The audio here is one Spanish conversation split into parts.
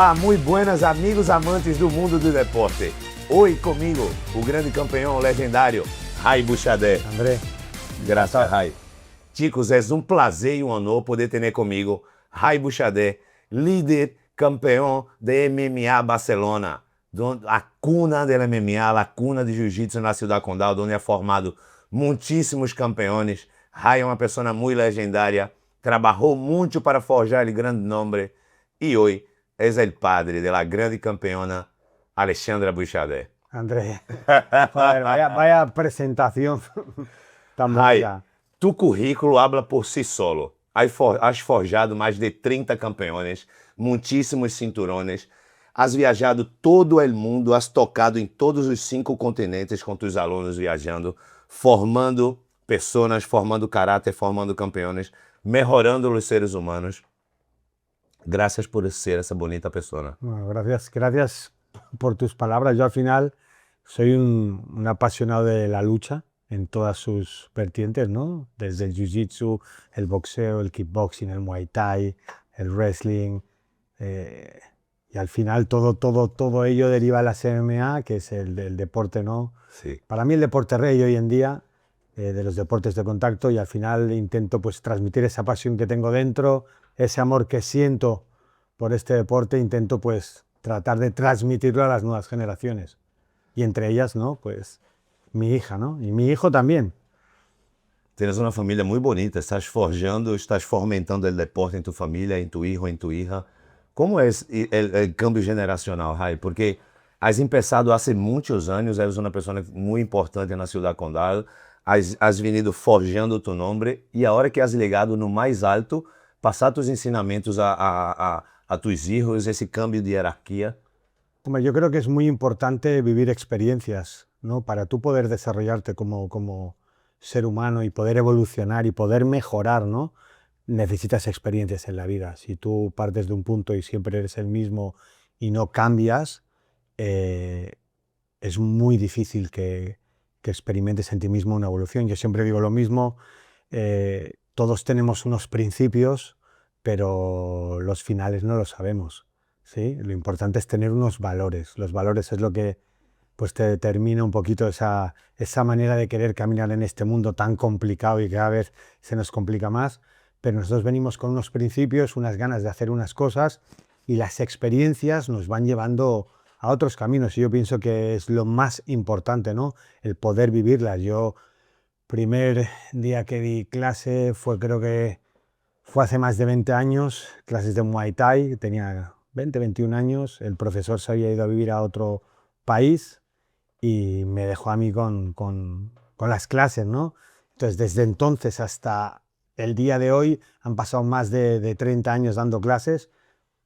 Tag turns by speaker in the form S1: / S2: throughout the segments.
S1: Olá, muito buenas amigos amantes do mundo do deporte. Hoje comigo, o grande campeão legendário, Ray Buxadé.
S2: André,
S1: Graças, Ray. Chicos, é um prazer e um honor poder ter comigo Ray Buxadé, líder campeão de MMA Barcelona, a cuna del MMA, a cuna de jiu-jitsu na Ciudad Condal, onde é formado muitíssimos campeões. Ray é uma pessoa muito legendária, trabalhou muito para forjar o grande nome e hoje é o padre da grande campeona Alexandra Buxadé.
S2: André, joder, vaya presentación tan
S1: Ray,
S2: bonita.
S1: tu currículo habla por si solo. Has forjado mais de 30 campeões, muitíssimos cinturones, has viajado todo o mundo, has tocado em todos os 5 continentes com tus alunos viajando, formando pessoas, formando caráter, formando campeões, melhorando os seres humanos. Gracias por ser esa bonita persona.
S2: Bueno, gracias por tus palabras. Yo al final soy un apasionado de la lucha en todas sus vertientes, ¿no? Desde el jiu-jitsu, el boxeo, el kickboxing, el muay thai, el wrestling. Y al final todo ello deriva de la MMA, que es el deporte, ¿no?
S1: Sí.
S2: Para mí el deporte rey hoy en día, de los deportes de contacto, y al final intento pues transmitir esa pasión que tengo dentro, ese amor que siento por este deporte, intento pues tratar de transmitirlo a las nuevas generaciones. Y entre ellas, ¿no? Pues mi hija, ¿no? Y mi hijo también.
S1: Tienes uma família muito bonita, estás forjando, estás fomentando o deporte em tu família, em tu hijo, em tu hija. Como é o câmbio generacional, Ray? Porque has começado há muitos anos, eres uma pessoa muito importante na Ciudad Condal, has venido forjando tu nome e a hora que has ligado no mais alto, passar tus ensinamentos a tus hijos, esse câmbio de hierarquia.
S2: Hombre, yo creo que es muy importante vivir experiencias, ¿no? Para tú poder desarrollarte como ser humano y poder evolucionar y poder mejorar, ¿no? Necesitas experiencias en la vida. Si tú partes de un punto y siempre eres el mismo y no cambias, es muy difícil que experimentes en ti mismo una evolución. Yo siempre digo lo mismo, todos tenemos unos principios, pero los finales no lo sabemos, ¿sí? Lo importante es tener unos valores. Los valores es lo que pues, te determina un poquito esa manera de querer caminar en este mundo tan complicado y cada vez se nos complica más. Pero nosotros venimos con unos principios, unas ganas de hacer unas cosas y las experiencias nos van llevando a otros caminos y yo pienso que es lo más importante, ¿no? El poder vivirlas. Yo, primer día que di clase creo que fue hace más de 20 años, clases de Muay Thai, tenía 20, 21 años, el profesor se había ido a vivir a otro país y me dejó a mí con las clases, ¿no? Entonces, desde entonces hasta el día de hoy han pasado más de 30 años dando clases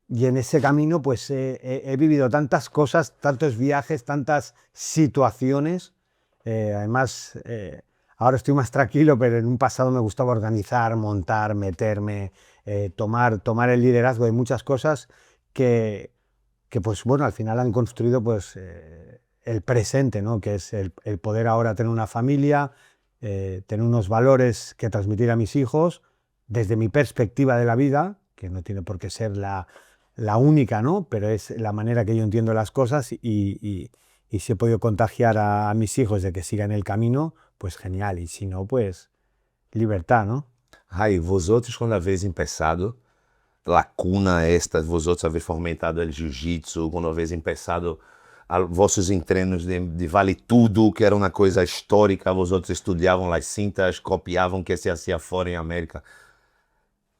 S2: y en ese camino pues he vivido tantas cosas, tantos viajes, tantas situaciones. Además, ahora estoy más tranquilo, pero en un pasado me gustaba organizar, montar, meterme, tomar el liderazgo de muchas cosas que pues bueno, al final han construido pues el presente, ¿no? Que es el poder ahora tener una familia, tener unos valores que transmitir a mis hijos desde mi perspectiva de la vida, que no tiene por qué ser la única, ¿no? Pero es la manera que yo entiendo las cosas y si he podido contagiar a mis hijos de que sigan el camino, pues genial. Y si no, pues libertad, ¿no?
S1: Ray, vosotros quando habéis empezado, la cuna esta, vosotros habéis fomentado el jiu-jitsu, quando habéis empezado vossos treinos de vale tudo, que era uma coisa histórica, vosotros estudiavam as cintas, copiavam o que se hacía fora em América.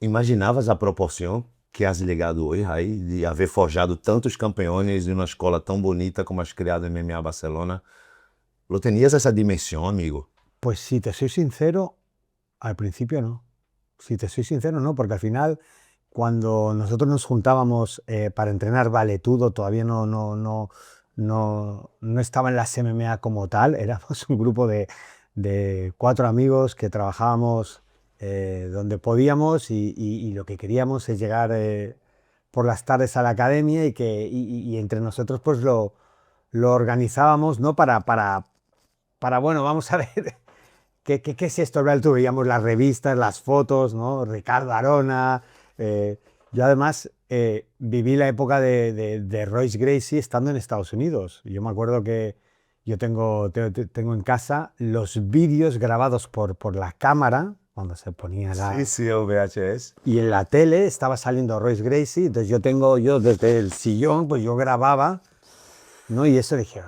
S1: Imaginavas a proporção que has ligado hoje, Ray, de haver forjado tantos campeões de uma escola tão bonita como has criado em MMA Barcelona? ¿Lo tenías esa dimensión, amigo?
S2: Pues si te soy sincero, al principio no. Si te soy sincero, no, porque al final, cuando nosotros nos juntábamos para entrenar valetudo, todavía no estaba en las MMA como tal, éramos un grupo de 4 amigos que trabajábamos donde podíamos y lo que queríamos es llegar por las tardes a la academia y entre nosotros pues lo organizábamos, ¿no? Para bueno, vamos a ver, ¿qué es esto? Tú veíamos las revistas, las fotos, ¿no? Ricardo Arona, Yo además viví la época de Royce Gracie estando en Estados Unidos. Yo me acuerdo que yo tengo en casa los vídeos grabados por la cámara, cuando se ponía
S1: Sí, sí, el VHS.
S2: y en la tele estaba saliendo Royce Gracie, entonces yo desde el sillón, pues yo grababa, ¿no? Y eso dije,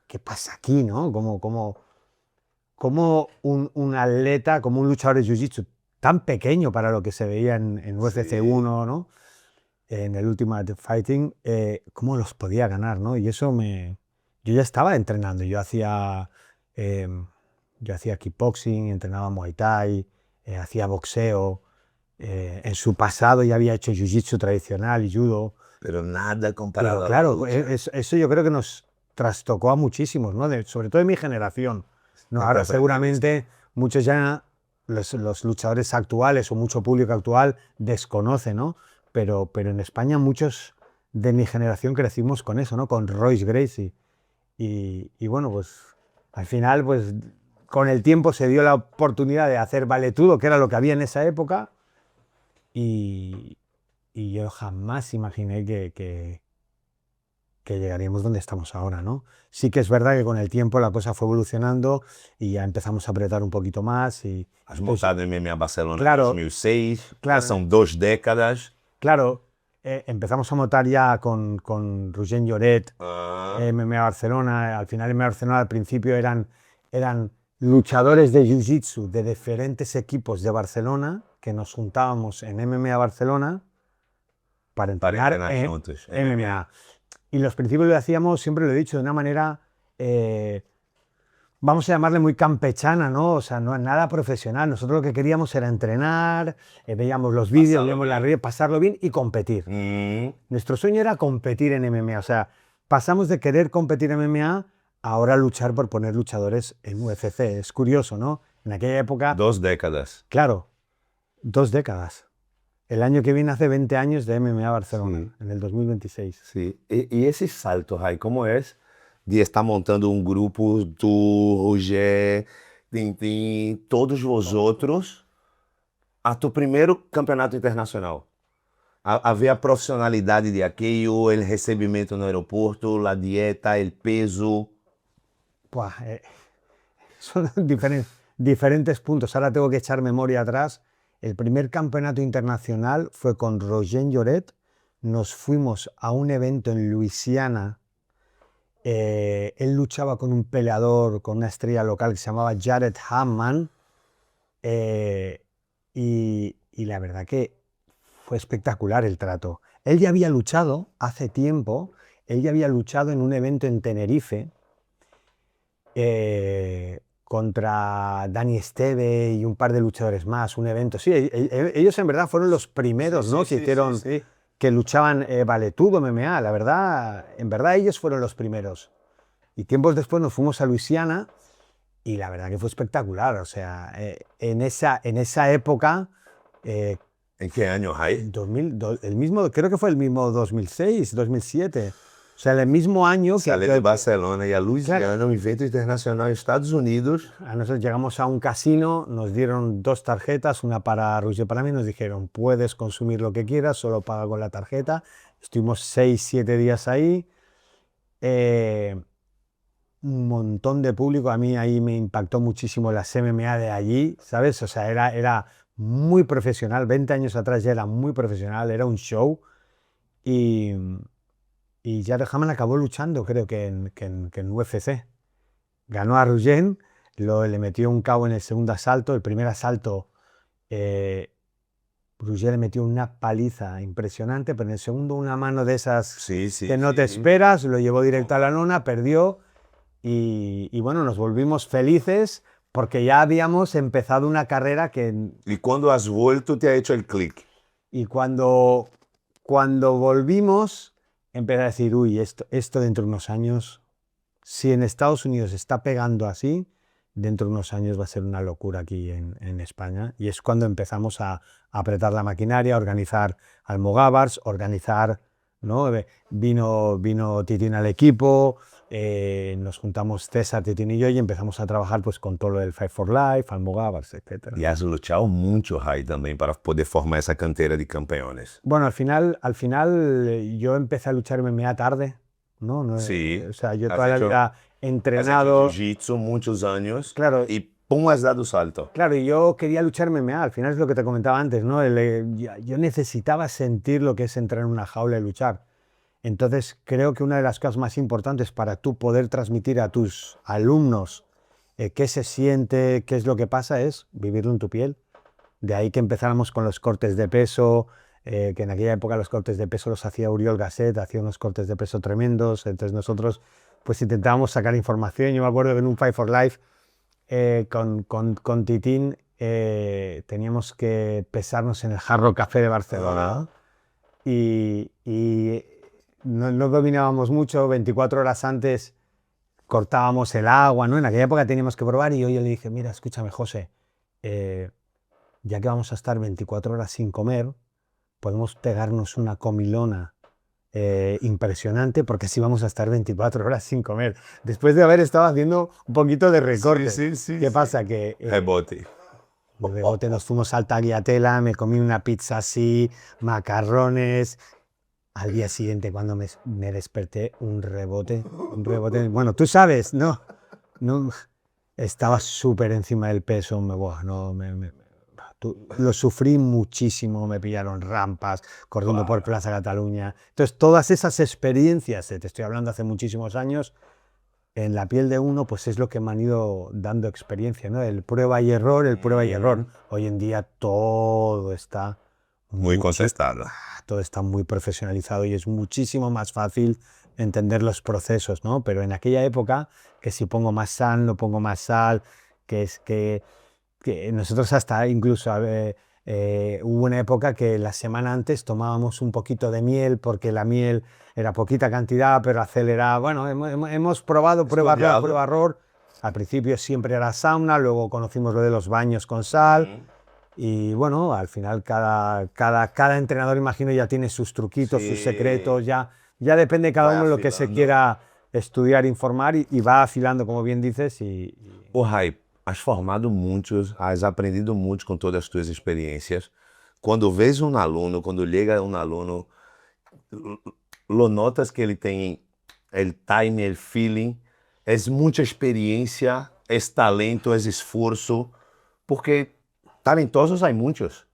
S2: ¿qué pasa aquí, no? Como un atleta, como un luchador de Jiu-Jitsu tan pequeño para lo que se veía en UFC
S1: Sí.
S2: 1, ¿no? En el Ultimate Fighting, cómo los podía ganar, ¿no? Y eso yo ya estaba entrenando, eh, yo hacía kickboxing, entrenaba Muay Thai, hacía boxeo, en su pasado ya había hecho Jiu-Jitsu tradicional y Judo,
S1: Pero nada
S2: pero
S1: comparado a la
S2: claro,
S1: lucha.
S2: eso yo creo que nos trastocó a muchísimos, ¿no? Sobre todo de mi generación. ¿No? Ahora seguramente muchos ya, los luchadores actuales o mucho público actual desconoce, ¿no? Pero en España muchos de mi generación crecimos con eso, ¿no? Con Royce Gracie. Y bueno, pues al final, pues con el tiempo se dio la oportunidad de hacer valetudo, que era lo que había en esa época, y, y yo jamás imaginé que llegaríamos donde estamos ahora, ¿no? Sí que es verdad que con el tiempo la cosa fue evolucionando y ya empezamos a apretar un poquito más.
S1: Has montado en MMA Barcelona
S2: Claro,
S1: en 2006, ya
S2: claro,
S1: son 2 décadas.
S2: claro, empezamos a montar ya con Roger Lloret, MMA Barcelona. Al final MMA Barcelona al principio eran luchadores de Jiu-Jitsu de diferentes equipos de Barcelona que nos juntábamos en MMA Barcelona para
S1: Para
S2: entrenar
S1: entrenar juntos.
S2: MMA. Y los principios lo hacíamos, siempre lo he dicho, de una manera, vamos a llamarle muy campechana, ¿no? O sea, no nada profesional. Nosotros lo que queríamos era entrenar, veíamos los vídeos, veíamos las redes, pasarlo bien y competir. Nuestro sueño era competir en MMA. O sea, pasamos de querer competir en MMA a ahora luchar por poner luchadores en UFC. Es curioso, ¿no? En aquella época,
S1: 2 décadas.
S2: claro, 2 décadas. El año que viene hace 20 años de MMA Barcelona,
S1: Sí.
S2: en el 2026.
S1: Sí. Y ese salto, Ray, ¿cómo es de estar montando un grupo, tú, Roger, Tintin, todos vosotros, a tu primeiro campeonato internacional? A ver a profissionalidade de aquello, el recebimento no aeroporto, la dieta, el peso.
S2: Buah, son diferentes puntos. Ahora tengo que echar memoria atrás. El primer campeonato internacional fue con Roger Lloret. Nos fuimos a un evento en Luisiana. Él luchaba con un peleador, con una estrella local que se llamaba Jared Hammond. Y la verdad que fue espectacular el trato. Él ya había luchado hace tiempo. Él ya había luchado en un evento en Tenerife. Contra Dani Esteve y un par de luchadores más, un evento. Sí, ellos en verdad fueron los primeros, ¿no? Que hicieron, que luchaban valetudo, MMA. La verdad, en verdad ellos fueron los primeros. Y tiempos después nos fuimos a Luisiana y la verdad que fue espectacular. O sea, en esa época,
S1: ¿En qué año, Ray?
S2: creo que fue el mismo 2006, 2007. O sea, el mismo año
S1: Sale de Barcelona y a Luisiana,
S2: Claro.
S1: un evento internacional en Estados Unidos.
S2: A nosotros llegamos a un casino, nos dieron 2 tarjetas, una para Roger, para mí, nos dijeron, puedes consumir lo que quieras, solo paga con la tarjeta. Estuvimos 6-7 días ahí, un montón de público, a mí ahí me impactó muchísimo las MMA de allí, ¿sabes? O sea, era muy profesional, 20 años atrás ya era muy profesional, era un show, y Jared Hammond acabó luchando, creo que en UFC. Ganó a Roger, le metió un KO en el segundo asalto. El primer asalto, Roger le metió una paliza impresionante, pero en el segundo una mano de esas que no te esperas, lo llevó directo a la lona, perdió y bueno, nos volvimos felices porque ya habíamos empezado una carrera que...
S1: Y cuando has vuelto te ha hecho el clic.
S2: Y cuando volvimos, empecé a decir, uy, esto dentro de unos años... Si en Estados Unidos está pegando así, dentro de unos años va a ser una locura aquí en España. Y es cuando empezamos a apretar la maquinaria, a organizar Almogávars, organizar, ¿no? Vino Titín al equipo, nos juntamos César, Titín y yo y empezamos a trabajar pues con todo lo del Fight for Life, Almogávars, etc.
S1: Y has luchado mucho ahí también para poder formar esa cantera de campeones.
S2: Bueno, al final yo empecé a luchar MMA tarde, ¿no?
S1: Sí,
S2: O sea, yo
S1: has
S2: toda la
S1: hecho-
S2: vida
S1: Has hecho
S2: entrenado.
S1: jiu-jitsu muchos años
S2: Claro,
S1: y pum, has dado salto.
S2: claro, y yo quería luchar MMA, al final es lo que te comentaba antes, ¿no? Yo necesitaba sentir lo que es entrar en una jaula y luchar. Entonces, creo que una de las cosas más importantes para tú poder transmitir a tus alumnos qué se siente, qué es lo que pasa, es vivirlo en tu piel. De ahí que empezáramos con los cortes de peso, que en aquella época los cortes de peso los hacía Oriol Gasset, hacía unos cortes de peso tremendos, entonces nosotros pues intentábamos sacar información. Yo me acuerdo que en un Fight for Life con Titín teníamos que pesarnos en el Jarro Café de Barcelona y no dominábamos mucho, 24 horas antes cortábamos el agua, ¿no? En aquella época teníamos que probar y yo le dije, mira, escúchame, José, ya que vamos a estar 24 horas sin comer, podemos pegarnos una comilona impresionante porque así vamos a estar 24 horas sin comer. Después de haber estado haciendo un poquito de recorte. ¿Qué pasa? Que
S1: Rebote.
S2: de rebote nos fuimos al Tagliatella, me comí una pizza así, macarrones. Al día siguiente, cuando me desperté, un rebote. Bueno, tú sabes, ¿no? Estaba súper encima del peso. Lo sufrí muchísimo, me pillaron rampas, corriendo por Plaza Cataluña. Entonces, todas esas experiencias, te estoy hablando hace muchísimos años, en la piel de uno, pues es lo que me han ido dando experiencia, ¿no? El prueba y error, el prueba y error. Hoy en día todo está
S1: Muy contestado.
S2: todo está muy profesionalizado y es muchísimo más fácil entender los procesos, ¿no? Pero en aquella época, que si pongo más sal, no pongo más sal, que nosotros hasta incluso hubo una época que la semana antes tomábamos un poquito de miel porque la miel era poquita cantidad, pero aceleraba. Bueno, hemos probado prueba, error, prueba, error. Al principio siempre era sauna, luego conocimos lo de los baños con sal. Y bueno, al final cada entrenador, imagino, ya tiene sus truquitos, sus secretos, ya depende de cada uno de lo que se quiera estudiar, informar y va afilando, como bien dices.
S1: Ô, Rai, has formado muitos, has aprendido muito com todas as tuas experiências. Quando vês um aluno, quando chega um aluno, lo notas que ele tem el time, el feeling, é muita experiência, é talento, é esforço, porque talentosos hay muchos,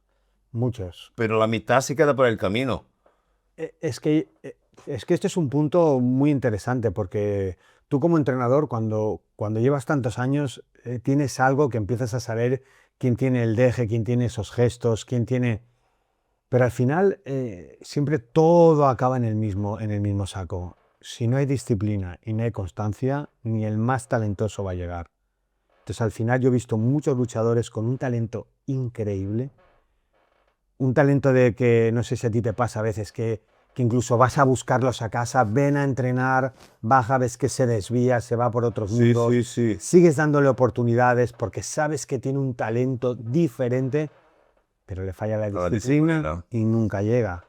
S2: Muchos.
S1: pero la mitad se queda por el camino.
S2: Es que este es un punto muy interesante porque tú como entrenador, cuando llevas tantos años, tienes algo que empiezas a saber quién tiene el deje, quién tiene esos gestos, quién tiene... Pero al final siempre todo acaba en el mismo saco. Si no hay disciplina y no hay constancia, ni el más talentoso va a llegar. Entonces al final yo he visto muchos luchadores con un talento increíble, un talento de que no sé si a ti te pasa a veces que incluso vas a buscarlos a casa, ven a entrenar, baja, ves que se desvía, se va por otros mundos,
S1: sí.
S2: sigues dándole oportunidades porque sabes que tiene un talento diferente, pero le falla la disciplina y nunca llega.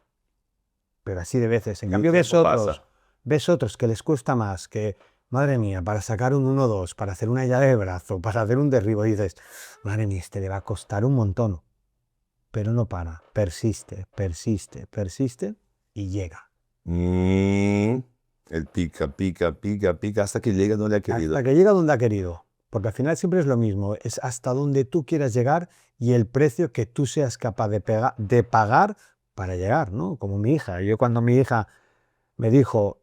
S2: Pero así de veces. En cambio ves otros que les cuesta más, que madre mía, para sacar un 1-2, para hacer una llave de brazo, para hacer un derribo, dices, madre mía, este le va a costar un montón. Pero no para, persiste y llega.
S1: Él pica, hasta que llega donde ha querido.
S2: Hasta que llega donde ha querido. Porque al final siempre es lo mismo, es hasta donde tú quieras llegar y el precio que tú seas capaz de pagar para llegar, ¿no? Como mi hija. Yo cuando mi hija me dijo,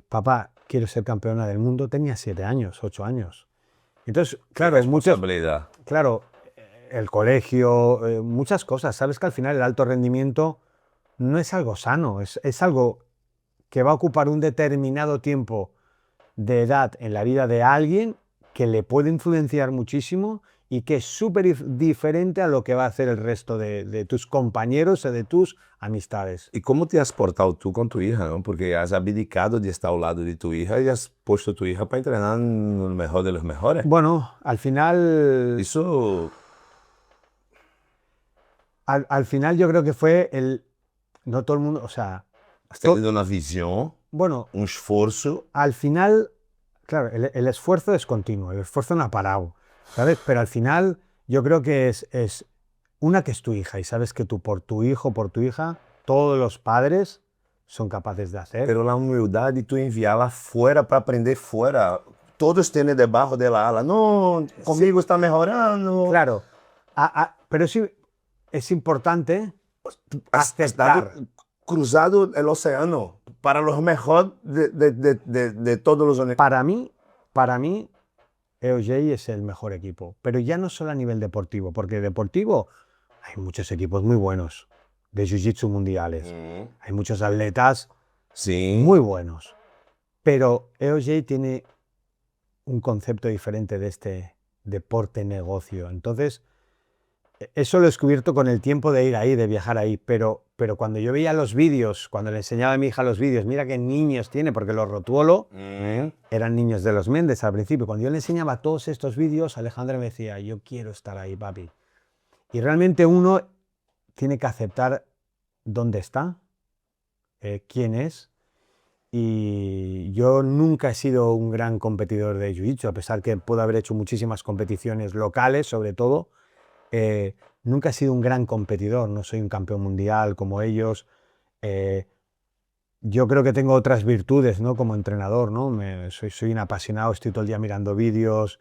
S2: papá, quiero ser campeona del mundo, tenía 7 años, 8 años. Entonces, claro, claro, el colegio, muchas cosas. Sabes que al final el alto rendimiento no es algo sano, es algo que va a ocupar un determinado tiempo de edad en la vida de alguien que le puede influenciar muchísimo y que es súper diferente a lo que va a hacer el resto de tus compañeros o de tus amistades.
S1: ¿Y cómo te has portado tú con tu hija, no? Porque has abdicado de estar al lado de tu hija y has puesto a tu hija para entrenar en el mejor de los mejores.
S2: Bueno, al final...
S1: Eso...
S2: Al final yo creo que fue no todo el mundo, o sea...
S1: Has tenido una visión,
S2: bueno,
S1: un esfuerzo.
S2: Al final Claro, el esfuerzo es continuo, el esfuerzo no ha parado, ¿sabes? Pero al final yo creo que es una que es tu hija y sabes que tú por tu hijo, por tu hija, todos los padres son capaces de hacer.
S1: Pero la humildad de tú enviarla fuera para aprender fuera. Todos tienen debajo de la ala. No, conmigo está mejorando.
S2: Claro, pero sí es importante
S1: Has
S2: aceptar.
S1: cruzado el océano para los mejores de todos los universos.
S2: Para mí, EOJ es el mejor equipo, pero ya no solo a nivel deportivo, porque deportivo hay muchos equipos muy buenos de jiu-jitsu mundiales, hay muchos atletas
S1: Sí.
S2: muy buenos, pero EOJ tiene un concepto diferente de este deporte negocio. Entonces, eso lo he descubierto con el tiempo de ir ahí, de viajar ahí, pero cuando yo veía los vídeos, cuando le enseñaba a mi hija los vídeos, mira qué niños tiene, porque los Rotuolo eran niños de los Méndez al principio. Cuando yo le enseñaba todos estos vídeos, Alejandra me decía, yo quiero estar ahí, papi. Y realmente uno tiene que aceptar dónde está, quién es. Y yo nunca he sido un gran competidor de Jiu-Jitsu, a pesar que puedo haber hecho muchísimas competiciones locales, sobre todo. Nunca he sido un gran competidor, no soy un campeón mundial como ellos. Yo creo que tengo otras virtudes, ¿no? Como entrenador, ¿no? Soy un apasionado, estoy todo el día mirando vídeos,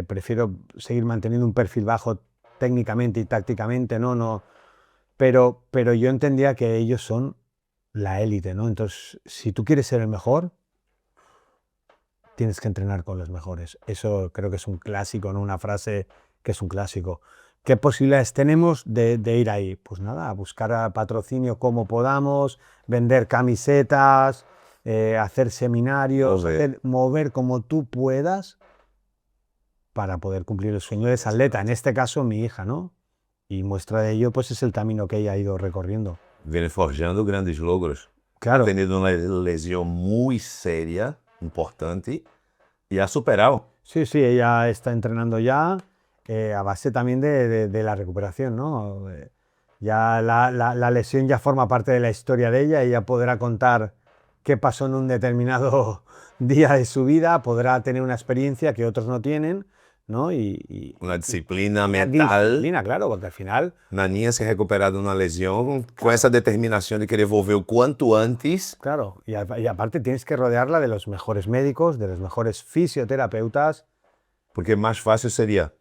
S2: prefiero seguir manteniendo un perfil bajo técnicamente y tácticamente, ¿no? Pero yo entendía que ellos son la élite, ¿no? Entonces, si tú quieres ser el mejor, tienes que entrenar con los mejores. Eso creo que es un clásico, ¿no? Una frase que es un clásico. ¿Qué posibilidades tenemos de ir ahí? Pues nada, a buscar patrocinio como podamos, vender camisetas, hacer seminarios, mover como tú puedas para poder cumplir el sueño de esa atleta, en este caso mi hija, ¿no? Y muestra de ello pues es el camino que ella ha ido recorriendo.
S1: Viene forjando grandes logros.
S2: Claro.
S1: Ha tenido una lesión muy seria, importante, y ha superado.
S2: Sí, ella está entrenando ya a base también de la recuperación, ¿no? Ya la lesión ya forma parte de la historia de ella, ella podrá contar qué pasó en un determinado día de su vida, podrá tener una experiencia que otros no tienen, ¿no?
S1: Una disciplina
S2: una
S1: mental.
S2: disciplina, claro, porque al final...
S1: Una niña se recupera de una lesión con esa determinación de querer volver cuanto antes.
S2: Claro, y aparte tienes que rodearla de los mejores médicos, de los mejores fisioterapeutas.
S1: Porque más fácil sería,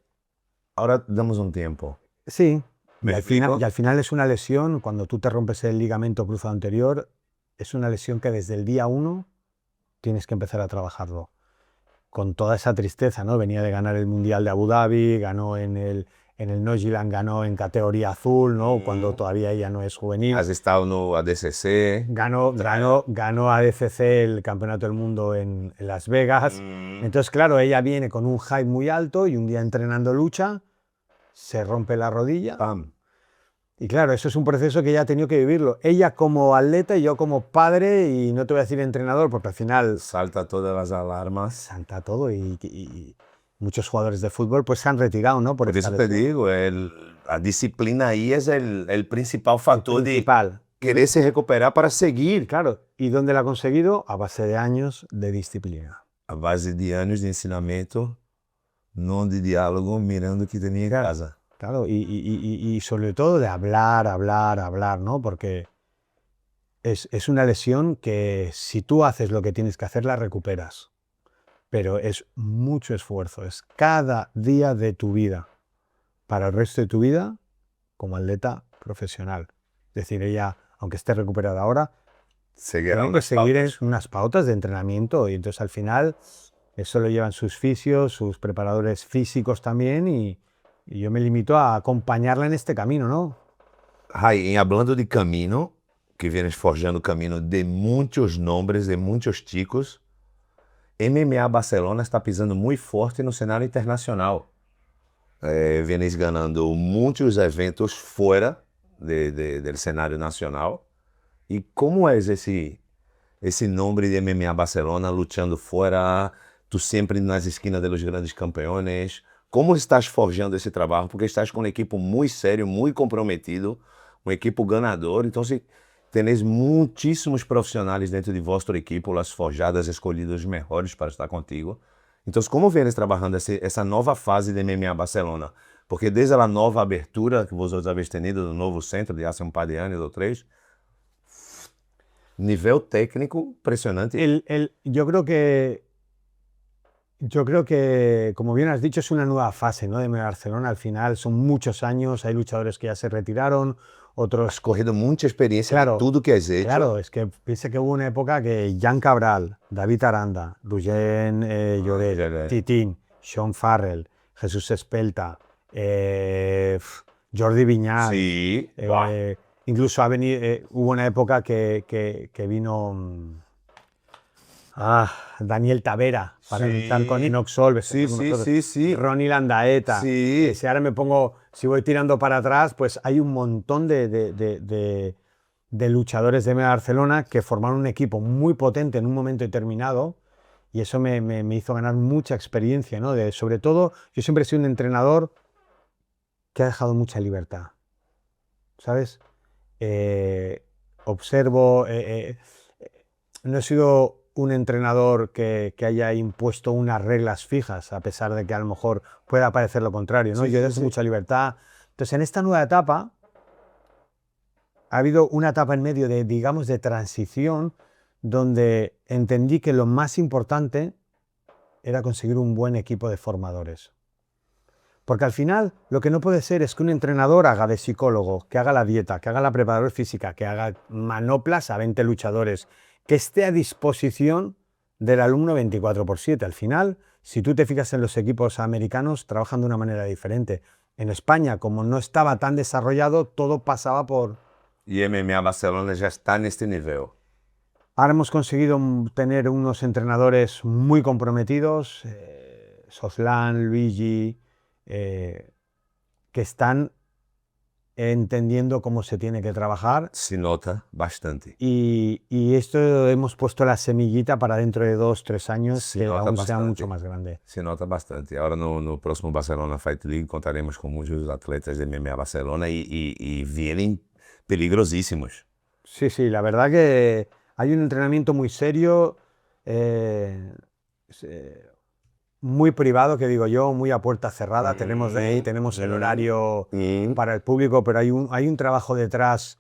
S1: ahora damos un tiempo.
S2: Sí,
S1: ¿Me
S2: y
S1: explico?
S2: al final es una lesión, cuando tú te rompes el ligamento cruzado anterior, es una lesión que desde el día 1 tienes que empezar a trabajarlo. Con toda esa tristeza, ¿no? Venía de ganar el Mundial de Abu Dhabi, ganó en el Nojiland, ganó en categoría azul, ¿no? Cuando todavía ella no es juvenil.
S1: Has estado no ADCC.
S2: Ganó ADCC el Campeonato del Mundo en Las Vegas. Entonces, claro, ella viene con un hype muy alto y un día entrenando lucha, se rompe la rodilla.
S1: Pam.
S2: Y claro, eso es un proceso que ella ha tenido que vivirlo. Ella como atleta y yo como padre, y no te voy a decir entrenador, porque al final...
S1: Salta todas las alarmas.
S2: Salta todo y muchos jugadores de fútbol pues se han retirado, ¿no?
S1: Por eso te digo, la disciplina ahí es el principal factor de quererse recuperar para seguir.
S2: Claro, ¿y dónde la ha conseguido? A base de años de disciplina.
S1: A base de años de ensinamiento, no de diálogo, mirando que tenía en casa.
S2: Claro, y sobre todo de hablar, ¿no? Porque es una lesión que si tú haces lo que tienes que hacer, la recuperas. Pero es mucho esfuerzo, es cada día de tu vida, para el resto de tu vida, como atleta profesional. Es decir, ella, aunque esté recuperada ahora, tiene que seguir unas pautas de entrenamiento, y entonces al final eso lo llevan sus fisios, sus preparadores físicos también, y yo me limito a acompañarla en este camino, ¿no?
S1: Ray, hablando de camino, que vienes forjando o camino de muitos nombres, de muitos chicos, MMA Barcelona está pisando muito forte no cenário internacional. Vienes ganhando muitos eventos fora do cenário nacional. E como é esse nome de MMA Barcelona lutando fora, tu sempre nas esquinas dos grandes campeões? Como estás forjando esse trabalho? Porque estás com uma equipe muito séria, muito comprometido, uma equipe ganadora. Então, Tenéis muitíssimos profissionais dentro de vosso equipo, as forjadas escolhidas os melhores para estar contigo. Então, como vienes trabalhando essa nova fase de MMA Barcelona? Porque desde a nova abertura que vosotros habéis tenido do novo centro de há um par de anos ou 3, nível técnico impresionante.
S2: Yo creo que, como bien has dicho, es una nueva fase, ¿no? De Barcelona. Al final son muchos años, hay luchadores que ya se retiraron, otros...
S1: Has corrido muita experiência
S2: Claro,
S1: de tudo que has hecho.
S2: Claro, es que piensa que hubo una época que Jan Cabral, David Aranda, Rugén Lloret,
S1: Lloret.
S2: Titín, Sean Farrell, Jesús Espelta, Jordi Viñal.
S1: Sí.
S2: Incluso hubo una época que vino Daniel Tavera para
S1: Sí.
S2: luchar con Inox Solves.
S1: Sí.
S2: Ronnie Landaeta.
S1: Sí.
S2: Si ahora si voy tirando para atrás, pues hay un montón de luchadores de MMA Barcelona que formaron un equipo muy potente en un momento determinado, y eso me hizo ganar mucha experiencia, ¿no? Sobre todo, yo siempre he sido un entrenador que ha dejado mucha libertad, ¿sabes? Observo, no he sido un entrenador que haya impuesto unas reglas fijas, a pesar de que a lo mejor pueda parecer lo contrario, ¿no? Yo he dado mucha libertad. Entonces, en esta nueva etapa, ha habido una etapa en medio digamos, de transición, donde entendí que lo más importante era conseguir un buen equipo de formadores. Porque al final lo que no puede ser es que un entrenador haga de psicólogo, que haga la dieta, que haga la preparadora física, que haga manoplas a 20 luchadores, que esté a disposición del alumno 24/7. Al final, si tú te fijas en los equipos americanos, trabajan de una manera diferente. En España, como no estaba tan desarrollado, todo pasaba por...
S1: Y MMA Barcelona ya está en este nivel.
S2: Ahora hemos conseguido tener unos entrenadores muy comprometidos, Soslan, Luigi, que están entendiendo cómo se tiene que trabajar.
S1: Se nota bastante.
S2: Y esto hemos puesto la semillita para dentro de 2-3 años que aún sea mucho más grande.
S1: Se nota bastante. Ahora no próximo Barcelona Fight League contaremos con muchos atletas de MMA Barcelona y vienen peligrosísimos.
S2: Sí, la verdad que hay un entrenamiento muy serio, muy privado, que digo yo, muy a puerta cerrada. Tenemos el horario para el público, pero hay un trabajo detrás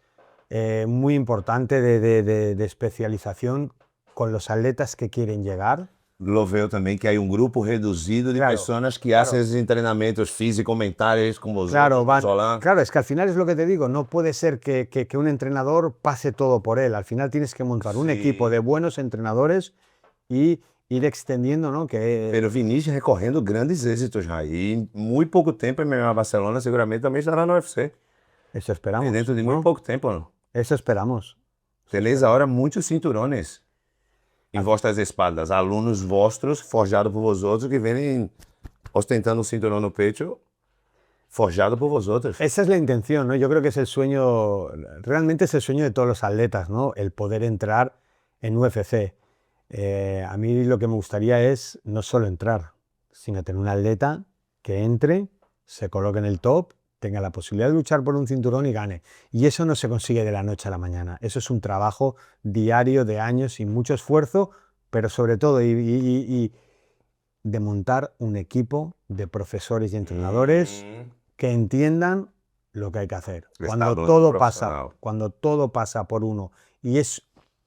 S2: muy importante de especialización con los atletas que quieren llegar.
S1: Lo veo también que hay un grupo reducido de personas que hacen entrenamientos físicos, mentales, como vosotros.
S2: Claro, es que al final es lo que te digo, no puede ser que un entrenador pase todo por él. Al final tienes que montar un equipo de buenos entrenadores y ir extendiendo, ¿no?
S1: Pero Vinícius recorrendo grandes éxitos já. Y en muy poco tiempo en MMA Barcelona seguramente también estará en UFC.
S2: Eso esperamos.
S1: Y dentro de muy poco tiempo, ¿no?
S2: Eso esperamos.
S1: Tenéis ahora muchos cinturones em vossas espaldas, alunos vossos, forjados por vosotros, que vienen ostentando un cinturón no pecho, forjado por vosotros.
S2: Esa es la intención, ¿no? Yo creo que es el sueño, realmente es el sueño de todos los atletas, ¿no? El poder entrar en UFC. A mí lo que me gustaría es no solo entrar, sino tener un atleta que entre, se coloque en el top, tenga la posibilidad de luchar por un cinturón y gane. Y eso no se consigue de la noche a la mañana. Eso es un trabajo diario de años y mucho esfuerzo, pero sobre todo y de montar un equipo de profesores y entrenadores que entiendan lo que hay que hacer. Cuando todo pasa por uno y es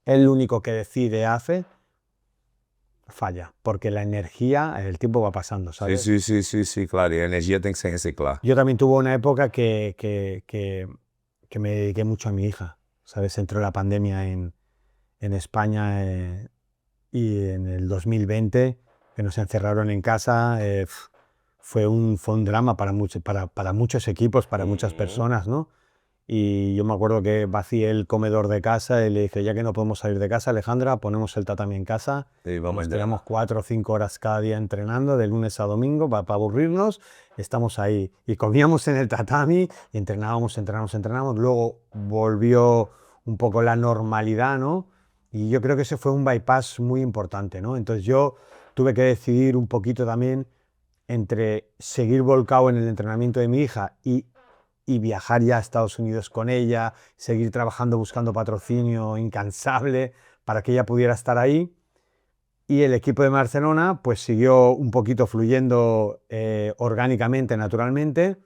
S2: el único que decide, hace, falla, porque la energía, el tiempo va pasando, ¿sabes?
S1: Sí, claro, y la energía tiene que ser reciclada.
S2: Yo también tuve una época que me dediqué mucho a mi hija, ¿sabes? Entró la pandemia en España y en el 2020, que nos encerraron en casa, fue un drama para muchos equipos, para muchas personas, ¿no? Y yo me acuerdo que vacié el comedor de casa y le dije, ya que no podemos salir de casa, Alejandra, ponemos el tatami en casa. Nos tiramos 4 o 5 horas cada día entrenando, de lunes a domingo, para aburrirnos. Estamos ahí. Y comíamos en el tatami y entrenábamos. Luego volvió un poco la normalidad, ¿no? Y yo creo que ese fue un bypass muy importante, ¿no? Entonces yo tuve que decidir un poquito también entre seguir volcado en el entrenamiento de mi hija y y viajar ya a Estados Unidos con ella, seguir trabajando buscando patrocinio incansable para que ella pudiera estar ahí. Y el equipo de Barcelona pues siguió un poquito fluyendo orgánicamente, naturalmente,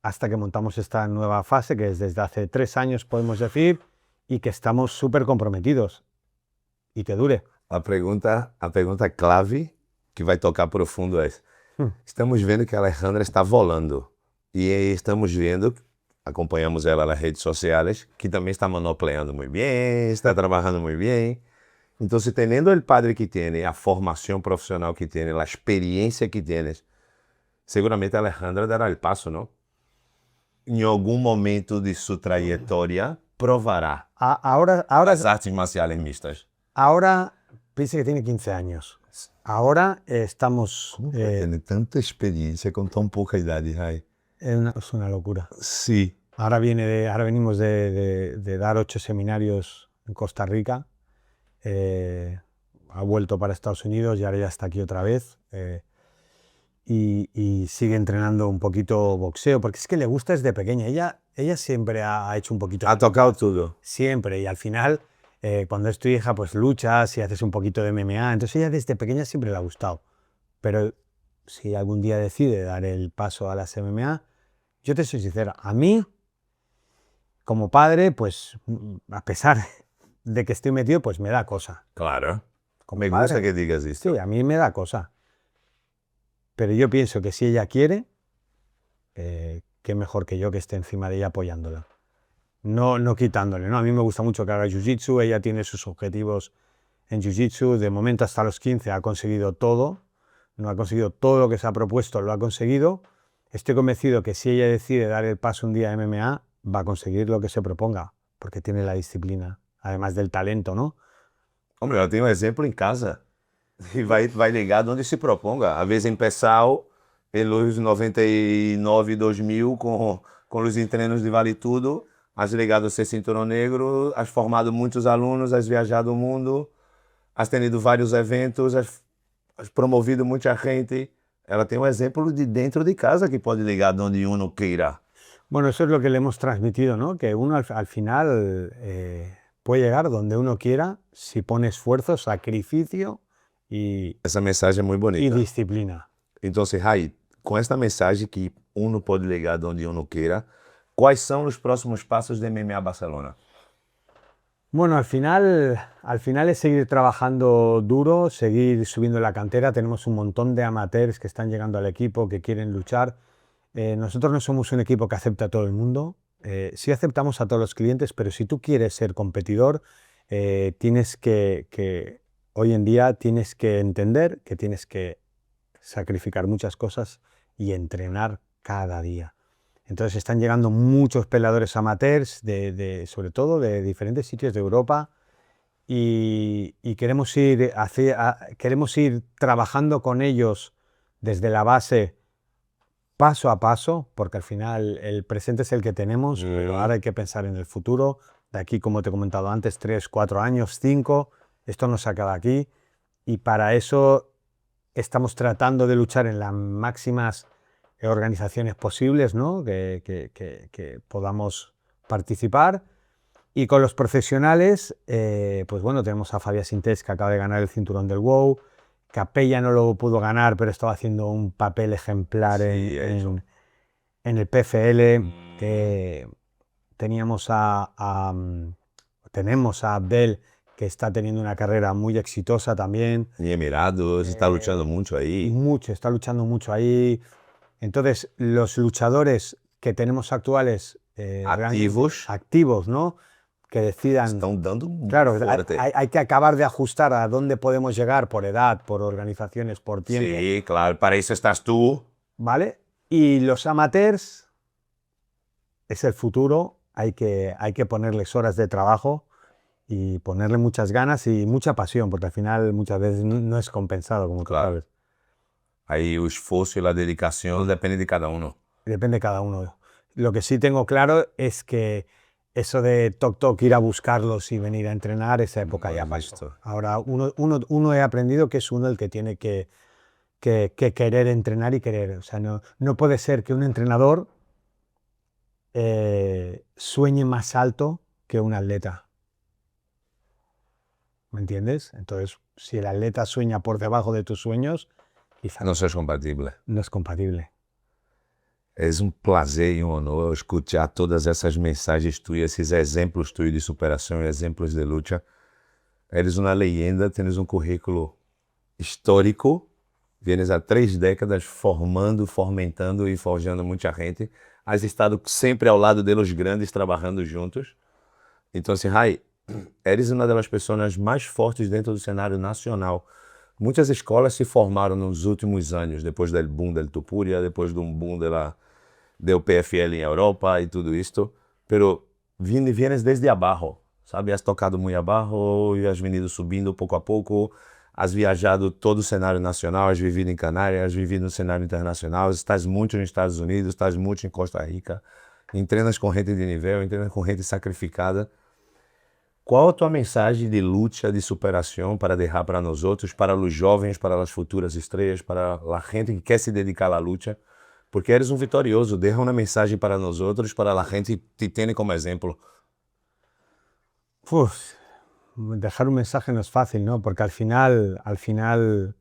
S2: hasta que montamos esta nueva fase, que es desde hace 3 años, podemos decir, y que estamos súper comprometidos. Y que dure.
S1: A pergunta clave que vai tocar profundo é essa. Estamos vendo que a Alejandra está volando. E estamos vendo, acompanhamos ela nas redes sociais, que também está manopleando muito bem, está trabalhando muito bem. Então, se tendo o padre que tem, a formação profissional que tem, a experiência que tienes, seguramente a Alejandra dará o passo, não? Em algum momento de sua trajetória, provará
S2: Ahora,
S1: as artes marciais mistas.
S2: ahora, piense que tiene 15 años. Ahora estamos...
S1: Tiene tanta experiencia con tan poca edad, Jai.
S2: es una locura.
S1: Sí.
S2: Ahora venimos de dar 8 seminarios en Costa Rica. Ha vuelto para Estados Unidos y ahora ya está aquí otra vez. Y sigue entrenando un poquito boxeo, porque es que le gusta desde pequeña. Ella siempre ha hecho un poquito...
S1: Ha tocado todo.
S2: Siempre. Y al final, cuando es tu hija, pues luchas y haces un poquito de MMA. Entonces ella desde pequeña siempre le ha gustado. Pero si algún día decide dar el paso a las MMA, yo te soy sincero, a mí, como padre, pues a pesar de que estoy metido, pues me da cosa.
S1: Claro.
S2: Como
S1: Me
S2: padre,
S1: gusta que digas esto.
S2: sí, a mí me da cosa. Pero yo pienso que si ella quiere, qué mejor que yo que esté encima de ella apoyándola. No quitándole, ¿no? A mí me gusta mucho que haga jiu-jitsu, ella tiene sus objetivos en jiu-jitsu, de momento hasta los 15 ha conseguido todo, no ha conseguido todo lo que se ha propuesto, lo ha conseguido. Estoy convencido que si ella decide dar el paso un día a MMA, va a conseguir lo que se proponga, porque tiene la disciplina, además del talento, ¿no?
S1: Hombre, ela tem um exemplo em casa. E vai ligar onde se proponga. A vez em Pessoal, em los 99 2000, com os treinos de Vale Tudo, has ligado a ser cinturão negro, has formado muitos alunos, has viajado o mundo, has tenido vários eventos, has promovido muita gente. Ela tem um exemplo de dentro de casa que pode ligar onde uno queira.
S2: Bueno, eso es lo que le hemos transmitido, ¿no? Que uno al final puede llegar donde uno quiera si pone esfuerzo, sacrificio y
S1: Essa mensagem é muito bonita.
S2: disciplina.
S1: Então, Rai, com esta mensagem que uno pode ligar onde uno queira, quais são os próximos passos de MMA Barcelona?
S2: Bueno, al final es seguir trabajando duro, seguir subiendo la cantera. Tenemos un montón de amateurs que están llegando al equipo, que quieren luchar. Nosotros no somos un equipo que acepta a todo el mundo. Sí aceptamos a todos los clientes, pero si tú quieres ser competidor, tienes que hoy en día tienes que entender que tienes que sacrificar muchas cosas y entrenar cada día. Entonces están llegando muchos peleadores amateurs, sobre todo de diferentes sitios de Europa, y queremos ir trabajando con ellos desde la base, paso a paso, porque al final el presente es el que tenemos, pero ahora hay que pensar en el futuro. De aquí, como te he comentado antes, 3, 4 años, 5, esto no se acaba aquí, y para eso estamos tratando de luchar en las máximas organizaciones posibles, ¿no? que podamos participar. Y con los profesionales, pues bueno, tenemos a Fabia Sintés, que acaba de ganar el cinturón del WOW. Capella no lo pudo ganar, pero estaba haciendo un papel ejemplar en el PFL. Tenemos a Abdel, que está teniendo una carrera muy exitosa también.
S1: En Emirados, está luchando mucho ahí.
S2: Está luchando mucho ahí. Entonces, los luchadores que tenemos actuales, activos, ¿no? Que decidan...
S1: Están dando
S2: claro,
S1: fuerte.
S2: hay que acabar de ajustar a dónde podemos llegar por edad, por organizaciones, por tiempo.
S1: Sí, claro, para eso estás tú.
S2: ¿Vale? Y los amateurs es el futuro, hay que ponerles horas de trabajo y ponerle muchas ganas y mucha pasión, porque al final muchas veces no es compensado, como tú sabes.
S1: Ahí el esfuerzo y la dedicación depende de cada uno.
S2: Depende de cada uno. Lo que sí tengo claro es que eso de toc ir a buscarlos y venir a entrenar, esa época ya pasó. Ahora uno he aprendido que es uno el que tiene que querer entrenar y querer. O sea, no puede ser que un entrenador sueñe más alto que un atleta. ¿Me entiendes? Entonces, si el atleta sueña por debajo de tus sueños, quizá
S1: Não seja compatível.
S2: no es compatible.
S1: É um prazer e um honor escutar todas essas mensagens tuas, esses exemplos tuas de superação, exemplos de luta. Eres uma leyenda, tens um currículo histórico, vienes há 3 décadas formando, fomentando e forjando muita gente. Has estado sempre ao lado deles grandes, trabalhando juntos. Então, assim, Rai, eres uma das pessoas mais fortes dentro do cenário nacional. Muitas escolas se formaram nos últimos anos, depois do boom da Tupuria, depois do boom del PFL em Europa e tudo isto, pero vienes desde abaixo, sabe? Has tocado muito abaixo e has venido subindo pouco a pouco, has viajado todo o cenário nacional, has vivido em Canárias, has vivido no cenário internacional, estás muito nos Estados Unidos, estás muito em Costa Rica, treinas com gente de nível, treinas com gente sacrificada. Qual a tua mensagem de luta, de superação para deixar para nós outros, para os jovens, para as futuras estrelas, para a gente que quer se dedicar à luta? Porque eres um vitorioso, deixa uma mensagem para nós outros, para a gente te tenha como exemplo.
S2: Uf, dejar un mensaje no es fácil, ¿no? Porque al final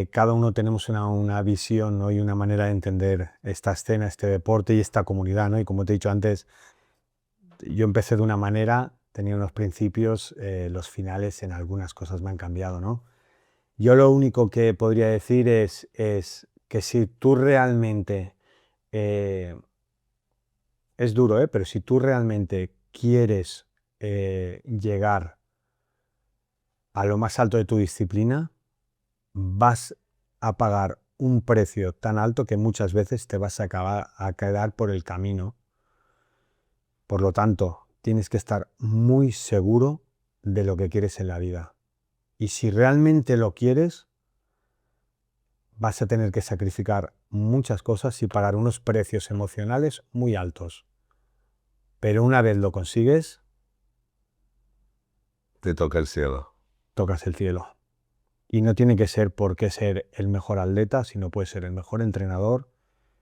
S2: cada uno tenemos una visión, ¿no? Y una manera de entender esta escena, este deporte y esta comunidad, ¿no? Y como te he dicho antes, yo empecé de una manera, tenía unos principios, los finales en algunas cosas me han cambiado, ¿no? Yo lo único que podría decir es que si tú realmente, es duro, pero si tú realmente quieres llegar a lo más alto de tu disciplina, vas a pagar un precio tan alto que muchas veces te vas a quedar por el camino. Por lo tanto, tienes que estar muy seguro de lo que quieres en la vida. Y si realmente lo quieres, vas a tener que sacrificar muchas cosas y pagar unos precios emocionales muy altos. Pero una vez lo consigues,
S1: Te toca el cielo.
S2: tocas el cielo. Y no tiene que ser por qué ser el mejor atleta, sino puede ser el mejor entrenador,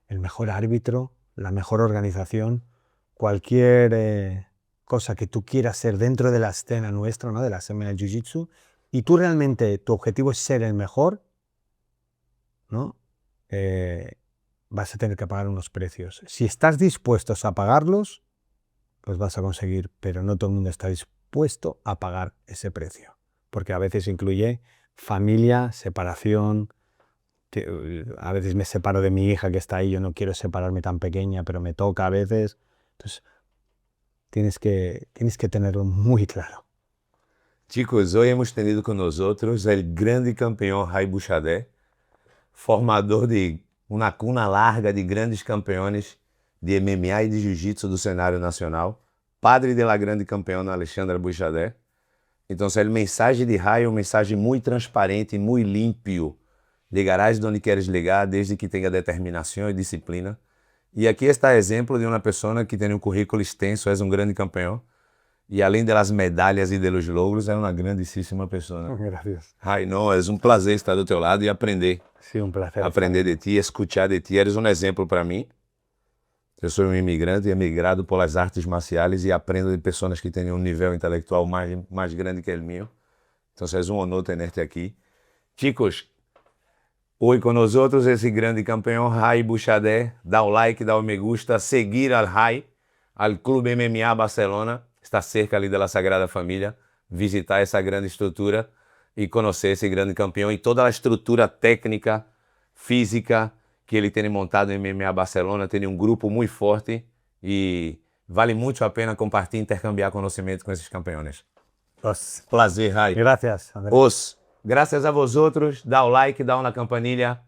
S2: el mejor árbitro, la mejor organización, cualquier cosa que tú quieras ser dentro de la escena nuestra, ¿no? De la escena del Jiu-Jitsu, y tú realmente, tu objetivo es ser el mejor, ¿no? Vas a tener que pagar unos precios. Si estás dispuestos a pagarlos, los vas a conseguir, pero no todo el mundo está dispuesto a pagar ese precio, porque a veces incluye familia, separación. A veces me separo de mi hija que está ahí, yo no quiero separarme tan pequeña, pero me toca a veces. Entonces, tienes que tenerlo muy claro.
S1: Chicos, hoje hemos tenido com nós outros o grande campeão Rai Buxadé, formador de uma cuna larga de grandes campeões de MMA e de Jiu-Jitsu do cenário nacional, padre de la grande campeona Alexandra Buxadé. Então, a mensagem de Rai é uma mensagem muito transparente, muito limpio. Ligarás de onde queres ligar, desde que tenha determinação e disciplina. E aqui está exemplo de uma pessoa que tem um currículo extenso, é um grande campeão. E além das medalhas e dos logros, é uma grandíssima pessoa.
S2: Gracias.
S1: Ai, não, é um prazer estar do teu lado e aprender.
S2: Sí, un placer.
S1: Aprender de ti, escutar de ti. Eres um exemplo para mim. Eu sou um imigrante, emigrado pelas artes marciais e aprendo de pessoas que têm um nível intelectual mais grande que o meu. Então, é um honor ter-te aqui. Chicos, hoje com nós outros, esse grande campeão, Rai Buxadé. Dá o like, dá o me gusta, seguir al Rai, al Clube MMA Barcelona. Está cerca ali da Sagrada Família. Visitar essa grande estrutura e conhecer esse grande campeão e toda a estrutura técnica, física, que ele tem montado em MMA Barcelona. Tem um grupo muito forte e vale muito a pena compartilhar e intercambiar conhecimento com esses campeões. Prazer, Rai.
S2: Gracias, Andrés.
S1: Graças a vosotros, dá o like, dá na campanilha.